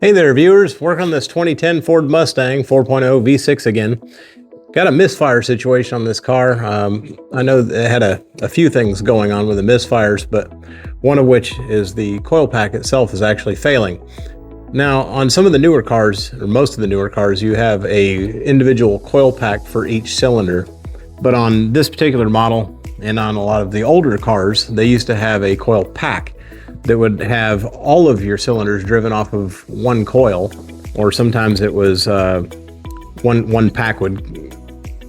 Hey there viewers, work on this 2010 Ford Mustang 4.0 V6 again. Got a misfire situation on this car. I know it had a few things going on with the misfires, but one of which is the coil pack itself is actually failing. Now on some of the newer cars, or most of the newer cars, you have a individual coil pack for each cylinder. But on this particular model and on a lot of the older cars, they used to have a coil pack that would have all of your cylinders driven off of one coil, or sometimes it was one pack would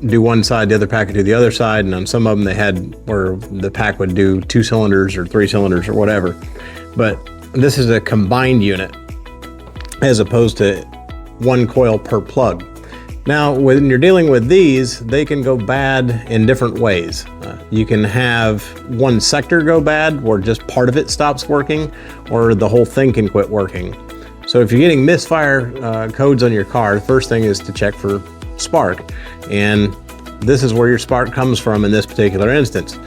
do one side, the other pack would do the other side, and on some of them they had where the pack would do 2 cylinders or 3 cylinders or whatever. But this is a combined unit as opposed to one coil per plug. Now, when you're dealing with these, they can go bad in different ways. You can have one sector go bad where just part of it stops working, or the whole thing can quit working. So if you're getting misfire codes on your car, the first thing is to check for spark. And this is where your spark comes from in this particular instance.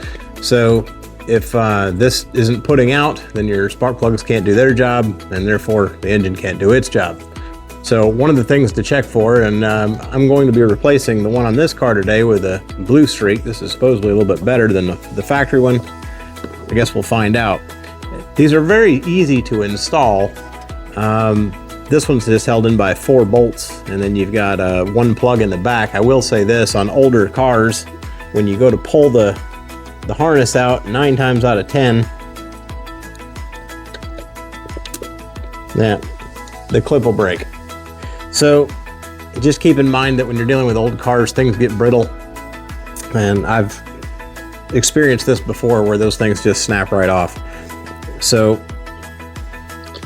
So if this isn't putting out, then your spark plugs can't do their job, and therefore the engine can't do its job. So one of the things to check for, and I'm going to be replacing the one on this car today with a blue streak. This is supposedly a little bit better than the factory one. I guess we'll find out. These are very easy to install. This one's just held in by 4 bolts, and then you've got one plug in the back. I will say this, on older cars, when you go to pull the harness out, 9 times out of 10, the clip will break. So just keep in mind that when you're dealing with old cars, things get brittle, and I've experienced this before where those things just snap right off. So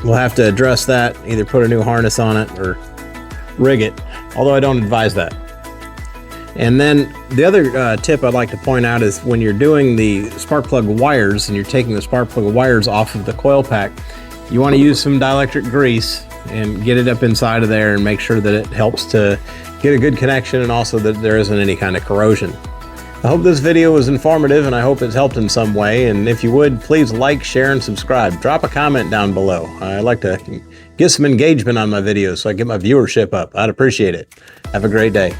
we'll have to address that, either put a new harness on it or rig it, although I don't advise that. And then the other tip I'd like to point out is when you're doing the spark plug wires and you're taking the spark plug wires off of the coil pack, you want to use some dielectric grease and get it up inside of there and make sure that it helps to get a good connection, and also that there isn't any kind of corrosion. I hope this video was informative, and I hope it's helped in some way. And if you would, please like, share, and subscribe. Drop a comment down below. I like to get some engagement on my videos so I get my viewership up. I'd appreciate it. Have a great day.